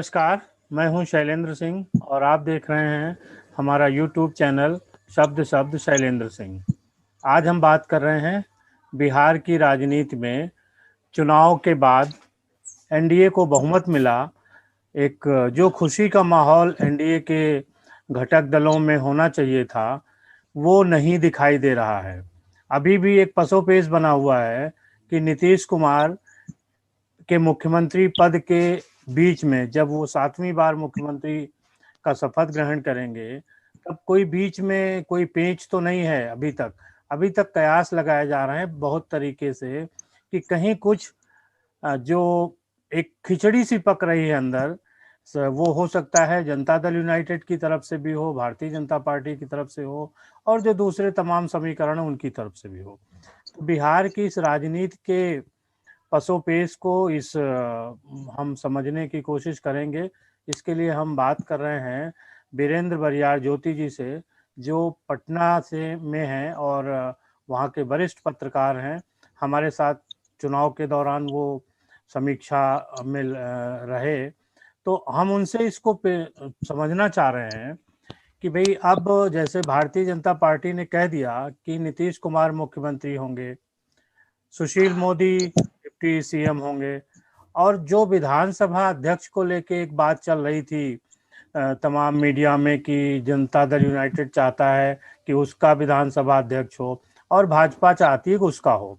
नमस्कार, मैं हूं शैलेंद्र सिंह और आप देख रहे हैं हमारा यूट्यूब चैनल शब्द शब्द शैलेंद्र सिंह। आज हम बात कर रहे हैं बिहार की राजनीति में चुनाव के बाद एनडीए को बहुमत मिला। एक जो खुशी का माहौल एनडीए के घटक दलों में होना चाहिए था, वो नहीं दिखाई दे रहा है। अभी भी एक पसोपेश बना हुआ है कि नीतीश कुमार के मुख्यमंत्री पद के बीच में जब वो 7वीं बार मुख्यमंत्री का शपथ ग्रहण करेंगे, तब कोई बीच में कोई पेंच तो नहीं है। अभी तक कयास लगाए जा रहे हैं बहुत तरीके से कि कहीं कुछ जो एक खिचड़ी सी पक रही है अंदर, वो हो सकता है जनता दल यूनाइटेड की तरफ से भी हो, भारतीय जनता पार्टी की तरफ से हो, और जो दूसरे तमाम समीकरण उनकी तरफ से भी हो। तो बिहार की इस राजनीति के पसोपेश को हम समझने की कोशिश करेंगे। इसके लिए हम बात कर रहे हैं वीरेंद्र बरियार ज्योति जी से, जो पटना से में हैं और वहाँ के वरिष्ठ पत्रकार हैं। हमारे साथ चुनाव के दौरान वो समीक्षा में रहे, तो हम उनसे इसको समझना चाह रहे हैं कि भाई अब जैसे भारतीय जनता पार्टी ने कह दिया कि नीतीश कुमार मुख्यमंत्री होंगे, सुशील मोदी डिप्टी सीएम होंगे, और जो विधानसभा अध्यक्ष को लेके एक बात चल रही थी तमाम मीडिया में कि जनता दल यूनाइटेड चाहता है कि उसका विधानसभा अध्यक्ष हो और भाजपा चाहती है कि उसका हो,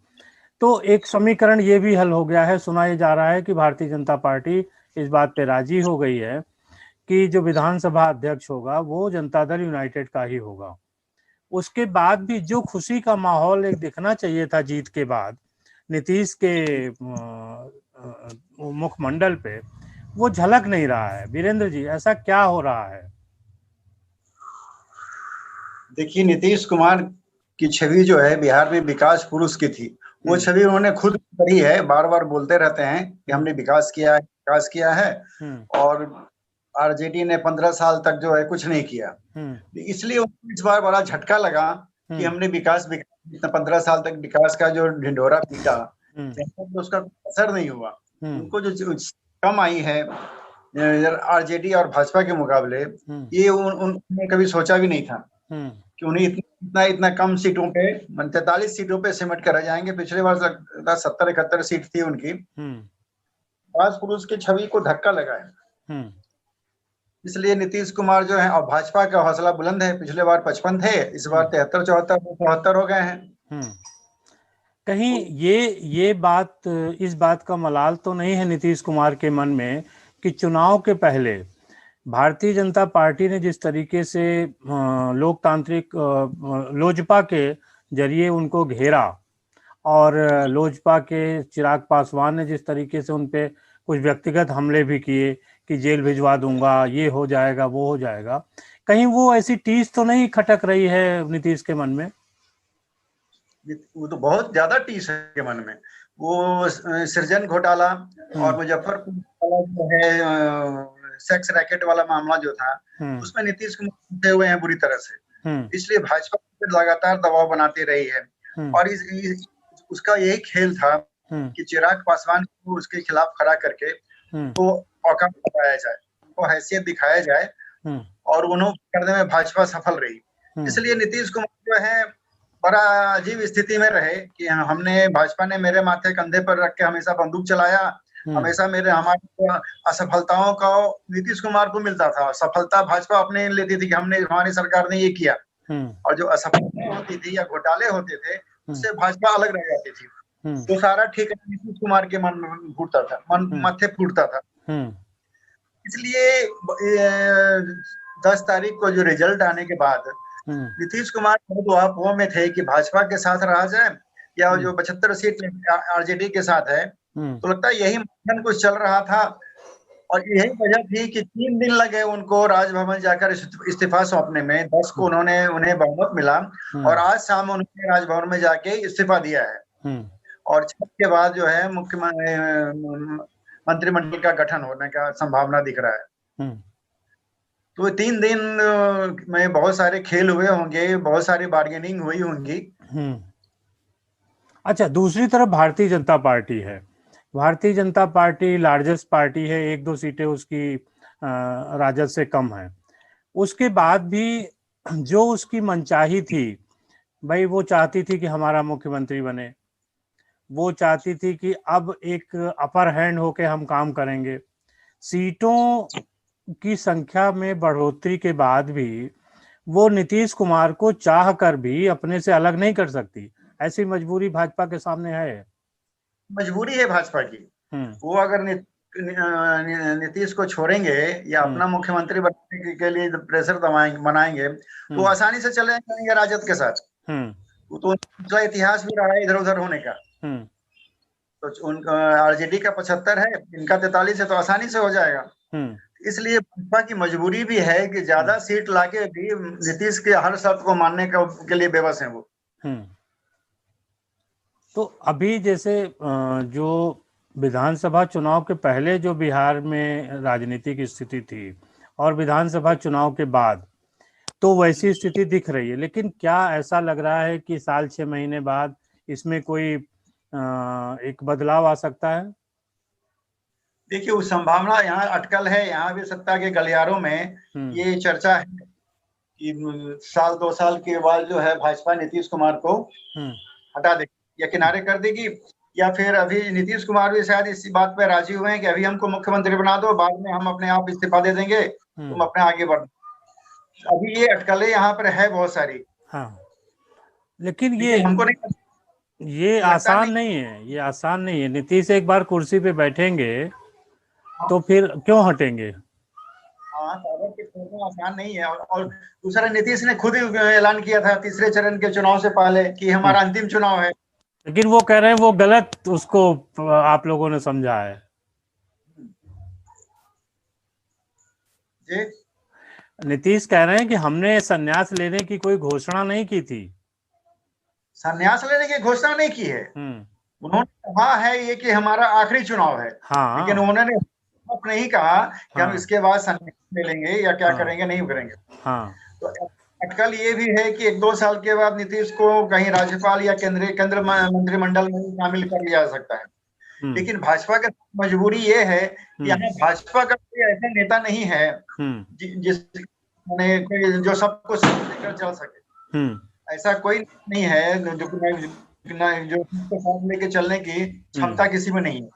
तो एक समीकरण ये भी हल हो गया है। सुना ये जा रहा है कि भारतीय जनता पार्टी इस बात पे राजी हो गई है कि जो विधानसभा अध्यक्ष होगा वो जनता दल यूनाइटेड का ही होगा। उसके बाद भी जो खुशी का माहौल एक दिखना चाहिए था जीत के बाद नीतीश के मुखमंडल पे, वो झलक नहीं रहा है। वीरेंद्र जी, ऐसा क्या हो रहा है? देखिए, नीतीश कुमार की छवि जो है बिहार में विकास पुरुष की थी, वो छवि उन्होंने खुद करी है। बार बार बोलते रहते हैं कि हमने विकास किया है और आरजेडी ने 15 साल तक जो है कुछ नहीं किया। इसलिए इस बार बड़ा झटका लगा कि हमने विकास 15 साल तक विकास का जो ढिंढोरा पीटा, तो उसका असर नहीं हुआ। उनको जो कम आई है आरजेडी और भाजपा के मुकाबले, ये उन्होंने कभी सोचा भी नहीं था कि उन्हें इतना कम सीटों पे 43 सीटों पे सिमट कर रह जाएंगे। पिछले बार 70-71 सीट थी उनकी। विकास पुरुष की छवि को धक्का लगा है। इसलिए नीतीश कुमार जो है, और भाजपा का हौसला बुलंद है। पिछले बार 55 थे, इस बार 73-74 हो गए हैं। कहीं इस बात का मलाल तो नहीं है नीतीश कुमार के मन में कि चुनाव के पहले भारतीय जनता पार्टी ने जिस तरीके से लोकतांत्रिक लोजपा के जरिए उनको घेरा, और लोजपा के चिराग पासवान ने जिस तरीके से उन पे कुछ व्यक्तिगत हमले भी किए कि जेल भिजवा दूंगा, ये हो जाएगा, वो हो जाएगा, कहीं वो ऐसी टीस तो नहीं खटक रही है नीतीश के मन में? वो तो बहुत ज्यादा टीस है के मन में। वो सृजन घोटाला और मुजफ्फरपुर जो है सेक्स रैकेट वाला मामला जो था, उसमें नीतीश कुमार फंसे हुए हैं बुरी तरह से। इसलिए भाजपा लगातार दबाव बनाती रही है और उसका यही खेल था कि चिराग पासवान को उसके खिलाफ खड़ा करके तो औकात बताया जाए, उनको हैसियत दिखाया जाए, और उन्होंने करने में भाजपा सफल रही। इसलिए नीतीश कुमार जो है बड़ा अजीब स्थिति में रहे कि भाजपा ने मेरे माथे कंधे पर रख के हमेशा बंदूक चलाया। हमेशा हमारी असफलताओं का नीतीश कुमार को मिलता था, सफलता भाजपा अपने लेती थी कि हमारी सरकार ने ये किया, और जो असफलता होती थी या घोटाले होते थे उससे भाजपा अलग रह जाती थी। तो सारा ठीक नीतीश कुमार के मन में फूटता था, माथे फूटता था। इसलिए 10 तारीख को जो रिजल्ट आने के बाद नीतीश कुमार बहुत अफवाह में थे कि भाजपा के साथ रहा जाए या जो 75 सीट आरजेडी के साथ है, तो लगता है यही मंथन कुछ चल रहा था। और यही वजह थी कि 3 दिन लगे उनको राजभवन जाकर इस्तीफा सौंपने में। 10 को उन्हें बहुमत मिला और आज शाम उन्होंने राजभवन में जाके इस्तीफा दिया है। और 6 के बाद जो है मंत्रिमंडल का गठन होने का संभावना दिख रहा है। तो 3 दिन में बहुत सारे खेल हुए होंगे, बहुत सारी बार्गेनिंग हुई होंगी। अच्छा, दूसरी तरफ भारतीय जनता पार्टी है Bharatiya Janata party largest party है, 1-2 सीटें उसकी राजद से कम है। उसके बाद भी जो उसकी मनचाही थी, भाई वो चाहती थी कि हमारा मुख्यमंत्री बने, वो चाहती थी कि अब एक अपर हैंड होके हम काम करेंगे। सीटों की संख्या में बढ़ोतरी के बाद भी वो नीतीश कुमार को चाह कर भी अपने से अलग नहीं कर सकती, ऐसी मजबूरी भाजपा के सामने है। मजबूरी है भाजपा की। वो अगर नीतीश को छोड़ेंगे या अपना मुख्यमंत्री बनाने के लिए प्रेशर बनाएंगे तो आसानी से चले जाएंगे राजद के साथ। वो तो उनका इतिहास भी रहा है इधर उधर होने का। तो उनका आरजेडी का 75 है, इनका 43 है, तो आसानी से हो जाएगा। इसलिए भाजपा की मजबूरी भी है कि ज्यादा सीट लाके भी नीतीश के हर शर्त को मानने के लिए बेबस है वो। तो अभी जैसे जो विधानसभा चुनाव के पहले जो बिहार में राजनीतिक स्थिति थी और विधानसभा चुनाव के बाद, तो वैसी स्थिति दिख रही है, लेकिन क्या ऐसा लग रहा है कि साल 6 महीने बाद इसमें कोई एक बदलाव आ सकता है? देखिए, उस संभावना यहाँ अटकल है। यहाँ भी सत्ता के गलियारों में ये चर्चा है कि साल 2 साल के बाद जो है भाजपा नीतीश कुमार को हटा देगी या किनारे कर देगी, या फिर अभी नीतीश कुमार भी शायद इसी बात पे राजी हुए हैं कि अभी हमको मुख्यमंत्री बना दो, बाद में हम अपने आप इस्तीफा दे देंगे, तुम अपने आगे बढ़ो। अभी ये अटकलें यहाँ पर है बहुत सारी। हाँ, लेकिन ये हमको नहीं, ये आसान नहीं है, ये आसान नहीं है। नीतीश एक बार कुर्सी पे बैठेंगे तो फिर क्यों हटेंगे? हाँ, आसान नहीं है। और दूसरा, नीतीश ने खुद ही ऐलान किया था तीसरे चरण के चुनाव से पहले कि हमारा अंतिम चुनाव है, लेकिन वो कह रहे हैं वो गलत उसको आप लोगों ने समझा है। जी, नीतीश कह रहे हैं कि हमने संन्यास लेने की कोई घोषणा नहीं की थी। संन्यास लेने की घोषणा नहीं की है। उन्होंने कहा है ये कि हमारा आखिरी चुनाव है। हाँ, लेकिन उन्होंने नहीं कहा कि हम इसके बाद संन्यास ले लेंगे या क्या करेंगे, नहीं करेंगे। हाँ, तो अटकल ये भी है कि 1-2 साल के बाद नीतीश को कहीं राज्यपाल या केंद्र मंत्रिमंडल में शामिल कर लिया जा सकता है। लेकिन भाजपा की मजबूरी ये है कि यहाँ भाजपा का कोई ऐसा नेता नहीं है जो सबको लेकर चल सके। ऐसा कोई नहीं है जो साथ लेके चलने की क्षमता किसी में नहीं है।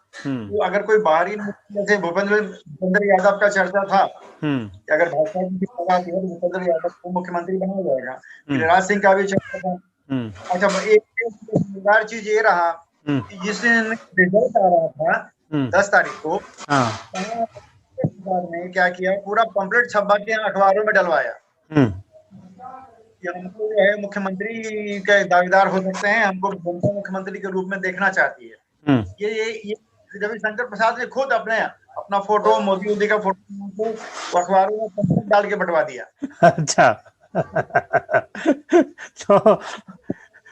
तो अगर कोई बाहरी, जैसे भूपेंद्र यादव का चर्चा था कि अगर भाजपा की लगा तो भूपेंद्र यादव को मुख्यमंत्री बनाया जाएगा। गिरिराज सिंह का भी चर्चा था। अच्छा, एक मजेदार चीज ये रहा कि जिस दिन रिजल्ट आ रहा था 10 तारीख को, ने क्या किया, पूरा पंपलेट छपवा के अखबारों में डलवाया कि हमको जो है मुख्यमंत्री के दावेदार हो सकते हैं, हमको जनता मुख्यमंत्री के रूप में देखना चाहती है। ये रविशंकर प्रसाद ने खुद अपना फोटो, मोदी का फोटो अखबारों में पंपलेट डाल के बंटवा दिया। अच्छा।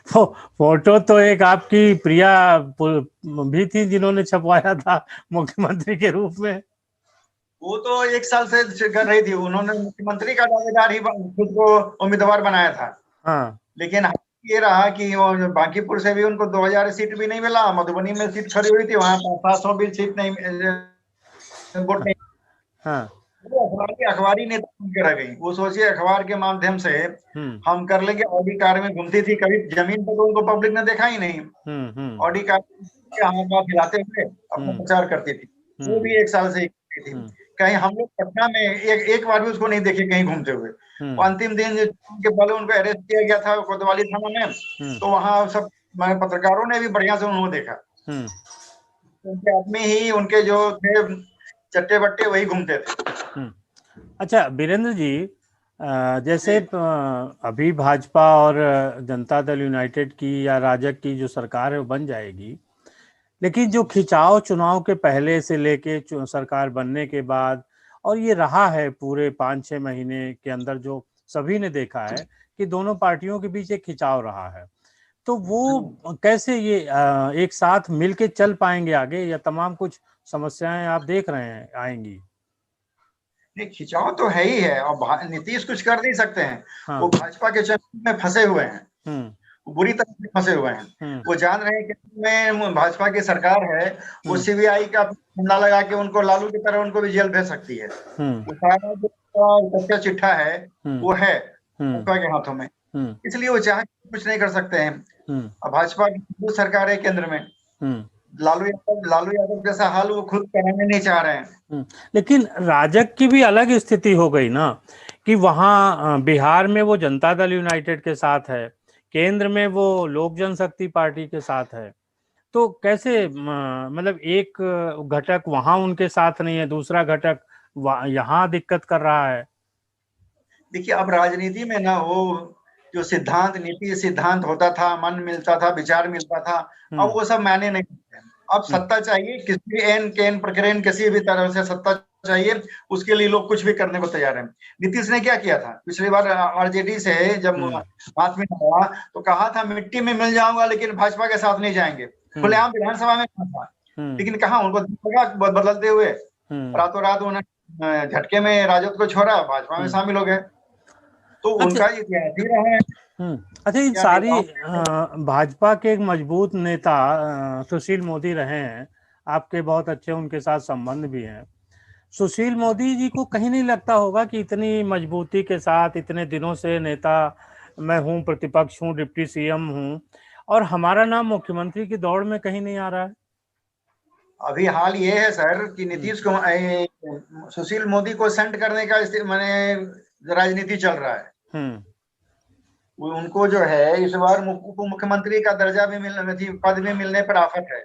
तो फोटो तो एक आपकी प्रिया भी थी जिन्होंने छपवाया था मुख्यमंत्री के रूप में। वो तो 1 साल से कर रही थी, उन्होंने मुख्यमंत्री का दावेदार ही खुद को उम्मीदवार बनाया था। हाँ। लेकिन ये रहा कि बांकीपुर से भी उनको 2000 सीट भी नहीं मिला, मधुबनी में सीट खड़ी हुई थी, वहां 500 भी सीट नहीं, वोट नहीं। हाँ। अखबारी नेता उनके रह गई। वो सोचिए, अखबार के माध्यम से हम कर लेंगे। ऑडी कार में घूमती थी, कभी जमीन पर तो उनको पब्लिक ने देखा ही नहीं। ऑडी कार हाथ हिलाते हुए अपना प्रचार करती थी। वो भी 1 साल से थी। कहीं हम लोग पटना में एक बार भी उसको नहीं देखे कहीं घूमते हुए। अंतिम दिन के पहले उनको अरेस्ट किया गया था कोतवाली थाना में, तो वहां सब पत्रकारों ने भी बढ़िया से उन्होंने देखा। उनके आदमी ही, उनके जो थे चट्टे बट्टे, वही घूमते थे। अच्छा वीरेंद्र जी, जैसे अभी भाजपा और जनता दल यूनाइटेड की या राजग की जो सरकार है वो बन जाएगी, लेकिन जो खिंचाव चुनाव के पहले से लेके सरकार बनने के बाद और ये रहा है पूरे 5-6 महीने के अंदर, जो सभी ने देखा है कि दोनों पार्टियों के बीच एक खिंचाव रहा है, तो वो कैसे ये एक साथ मिलके चल पाएंगे आगे, या तमाम कुछ समस्याएं आप देख रहे हैं आएंगी? नहीं, खिंचाव तो है ही है और नीतीश कुछ कर नहीं सकते हैं। वो भाजपा के चक्कर में फंसे हुए हैं। बुरी तरह से फंसे हुए हैं। वो जान रहे हैं कि में भाजपा की सरकार है, वो सीबीआई का फंदा लगा के उनको लालू की तरह उनको भी जेल भेज सकती है। वो सारा जो सच्चा चिट्ठा है वो है भाजपा के हाथों में, इसलिए वो चाहे कुछ नहीं कर सकते हैं। अब भाजपा की सरकार है केंद्र में, लालू यादव जैसा हाल वो खुद कराने नहीं चाह रहे हैं। लेकिन राजग की भी अलग स्थिति हो गई ना, कि वहां बिहार में वो जनता दल यूनाइटेड के साथ है, केंद्र में वो लोक जनशक्ति पार्टी के साथ है। तो कैसे मतलब एक घटक वहां उनके साथ नहीं है, दूसरा घटक यहाँ दिक्कत कर रहा है। देखिए, अब राजनीति में ना वो जो सिद्धांत, नीति सिद्धांत होता था, मन मिलता था, विचार मिलता था, अब वो सब मायने नहीं करते। अब सत्ता चाहिए, किसी एन केन प्रकरण किसी भी तरह से सत्ता चाहिए, उसके लिए लोग कुछ भी करने को तैयार है। नीतीश ने क्या किया था पिछली बार आरजेडी से जब हाथ में आया तो कहा था मिट्टी में मिल जाऊंगा लेकिन भाजपा के साथ नहीं जाएंगे, खुलेआम विधानसभा में कहा था। लेकिन कहा उनको बदलते हुए रातों रात उन्होंने झटके में राजद को छोड़ा, भाजपा में शामिल हो गए। तो उनका इतिहास ही रहा है। अच्छा, इन सारी भाजपा के एक मजबूत नेता सुशील मोदी रहे हैं, आपके बहुत अच्छे उनके साथ संबंध भी हैं। सुशील मोदी जी को कहीं नहीं लगता होगा कि इतनी मजबूती के साथ इतने दिनों से नेता मैं हूं, प्रतिपक्ष हूं, डिप्टी सीएम हूं, और हमारा नाम मुख्यमंत्री की दौड़ में कहीं नहीं आ रहा है? अभी हाल ये है सर कि नीतीश को सुशील मोदी को सेंड करने का माने राजनीति चल रहा है। उनको जो है इस बार उप मुख्यमंत्री का दर्जा भी पद भी मिलने पर आफत है।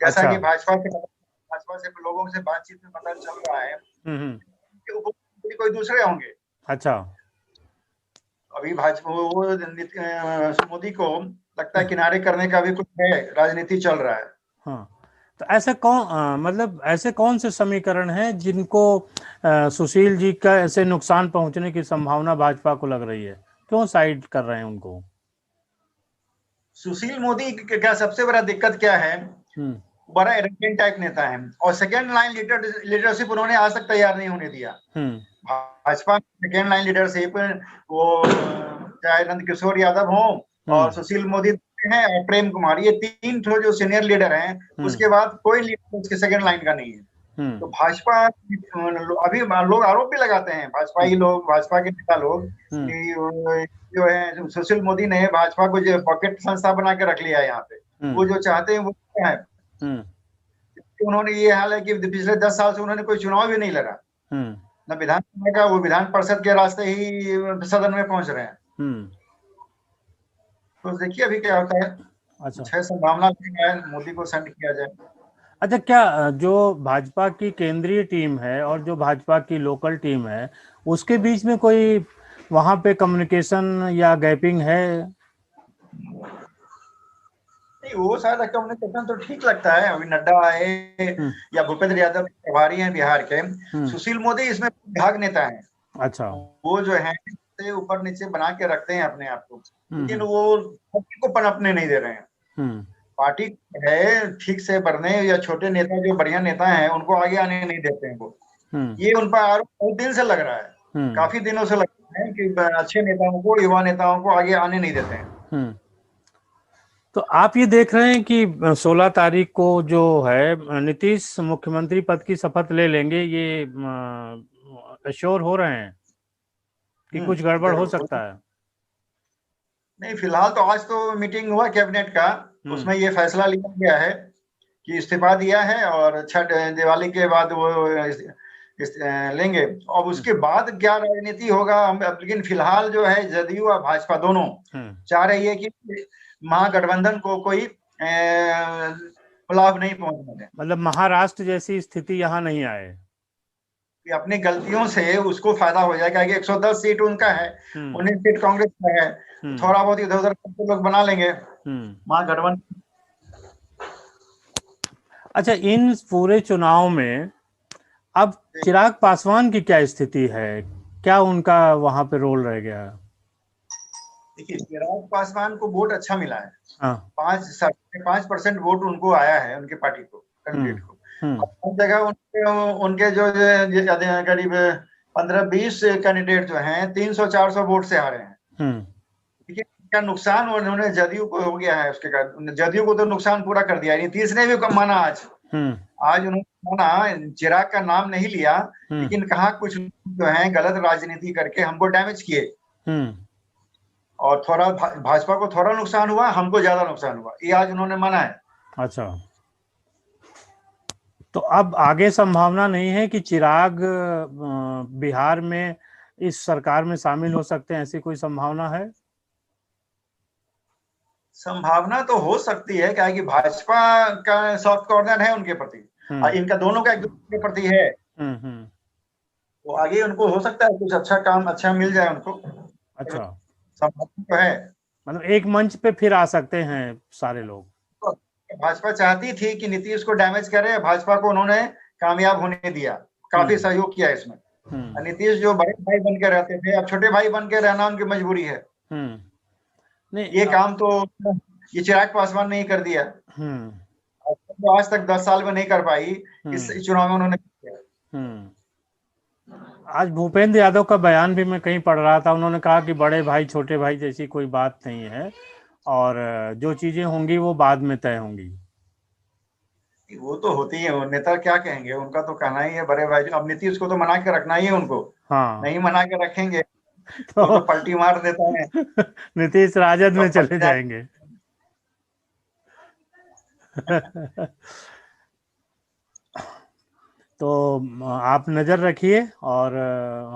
जैसा कि भाजपा से लोगों से बातचीत में पता चल रहा है कि उप मुख्यमंत्री कोई दूसरे होंगे। अच्छा, अभी भाजपा मोदी को लगता है किनारे करने का भी कुछ है, राजनीति चल रहा है। हाँ, तो ऐसे कौन मतलब ऐसे कौन से समीकरण हैं जिनको सुशील जी का ऐसे नुकसान पहुंचने की संभावना भाजपा को लग रही है? क्यों साइड कर रहे हैं उनको? सुशील मोदी का सबसे बड़ा दिक्कत क्या है, बड़ा एरोगेंट टाइप नेता है और सेकेंड लाइन लीडरशिप उन्होंने आज तक तैयार नहीं होने दिया। भाजपा सेकेंड लाइन लीडरशिप वो चाहे नंद किशोर यादव हो और सुशील मोदी हैं और प्रेम कुमार, ये तीन जो सीनियर लीडर हैं, उसके बाद कोई लीडर उसके सेकेंड लाइन का नहीं है। तो भाजपा अभी लोग आरोप भी लगाते हैं, भाजपाई लोग, भाजपा के नेता लोग कि जो है सुशील मोदी ने भाजपा को जो पॉकेट संस्था बना के रख लिया है यहाँ पे, वो जो चाहते हैं वो है। उन्होंने ये हाल है कि पिछले 10 साल से उन्होंने कोई चुनाव भी नहीं लड़ा, न विधानसभा का, वो विधान परिषद के रास्ते ही सदन में पहुंच रहे हैं। तो देखिए अभी क्या होता है। अच्छा, संभावना है मोदी को सेंड किया जाए। अच्छा, क्या जो भाजपा की केंद्रीय टीम है और जो भाजपा की लोकल टीम है उसके बीच में कोई वहां पे कम्युनिकेशन या गैपिंग है? नहीं, वो शायद कम्युनिकेशन तो ठीक लगता है। अभी नड्डा आए या भूपेंद्र यादव प्रभारी हैं बिहार के, सुशील मोदी इसमें भाग नेता है। अच्छा, वो जो है ऊपर नीचे बना के रखते हैं अपने आप को, लेकिन वो पार्टी को पनपने नहीं दे रहे हैं। पार्टी है ठीक से बढ़ने, या छोटे नेता जो बढ़िया नेता हैं उनको आगे आने नहीं देते हैं वो। ये उन पर आरोप बहुत दिन से लग रहा है, काफी दिनों से लग रहा है कि अच्छे नेताओं को, युवा नेताओं को आगे आने नहीं देते हैं। तो आप ये देख रहे हैं कि 16 तारीख को जो है नीतीश मुख्यमंत्री पद की शपथ ले लेंगे, ये अश्योर हो रहे हैं कि कुछ गड़बड़ हो सकता है? नहीं, फिलहाल तो आज तो मीटिंग हुआ कैबिनेट का, उसमें ये फैसला लिया गया है कि इस्तीफा दिया है और छठ दिवाली के बाद वो लेंगे। अब उसके बाद क्या राजनीति होगा हम, लेकिन फिलहाल जो है जदयू और भाजपा दोनों चाह रही है कि महागठबंधन को कोई लाभ नहीं पहुंचने दें। मतलब महाराष्ट्र जैसी स्थिति यहाँ नहीं आए, अपनी गलतियों से उसको फायदा हो जाएगा कि 110 सीट उनका है, 19 सीट कांग्रेस का है, थोड़ा बहुत इधर उधर लोग बना लेंगे महागठबंधन। अच्छा, इन पूरे चुनाव में अब चिराग पासवान की क्या स्थिति है, क्या उनका वहां पे रोल रह गया है? देखिए, चिराग पासवान को वोट अच्छा मिला है। 5% वोट उनको आया है, उनके पार्टी को, कैंडिडेट को। हर जगह उनके जो करीब 15-20 कैंडिडेट जो हैं 300-400 वोट से हारे हैं। ठीक है, क्या नुकसान उन्होंने जदयू को हो गया है, उसके कारण जदयू को तो नुकसान पूरा कर दिया। नीतीश ने भी माना आज उन्होंने माना, चिराग का नाम नहीं लिया, लेकिन कहा कुछ जो है गलत राजनीति करके हमको डैमेज किए, और थोड़ा भाजपा को थोड़ा नुकसान हुआ, हमको ज्यादा नुकसान हुआ, ये आज उन्होंने माना है। अच्छा, तो अब आगे संभावना नहीं है कि चिराग बिहार में इस सरकार में शामिल हो सकते हैं, ऐसी कोई संभावना है? संभावना तो हो सकती है, क्या कि भाजपा का सॉफ्ट कॉर्नर है उनके प्रति, और इनका दोनों का एक दूसरे के प्रति है, तो आगे उनको हो सकता है कुछ अच्छा काम अच्छा मिल जाए उनको। अच्छा, संभावना तो है, मतलब एक मंच पे फिर आ सकते हैं सारे लोग। तो भाजपा चाहती थी कि नीतीश को डैमेज करे, भाजपा को उन्होंने कामयाब होने दिया, काफी सहयोग किया इसमें। नीतीश जो बड़े भाई बन के रहते थे, अब छोटे भाई बन के रहना उनकी मजबूरी है। नहीं, ये काम तो ये चिराग पासवान ने ही कर दिया, तो आज तक 10 साल में नहीं कर पाई, इस चुनाव में उन्होंने किया। आज भूपेंद्र यादव का बयान भी मैं कहीं पढ़ रहा था, उन्होंने कहा कि बड़े भाई छोटे भाई जैसी कोई बात नहीं है, और जो चीजें होंगी वो बाद में तय होंगी। वो तो होती है, नेता क्या कहेंगे, उनका तो कहना ही है बड़े भाई। अब नीतीश को तो मना के रखना ही है उनको, नहीं मना के रखेंगे तो पलटी मार देता है नीतीश राजद में चले जाएंगे। तो आप नज़र रखिए, और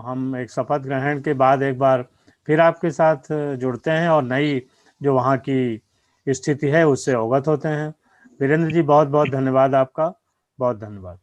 हम एक शपथ ग्रहण के बाद एक बार फिर आपके साथ जुड़ते हैं और नई जो वहाँ की स्थिति है उससे अवगत होते हैं। वीरेंद्र जी, बहुत बहुत धन्यवाद आपका, बहुत धन्यवाद।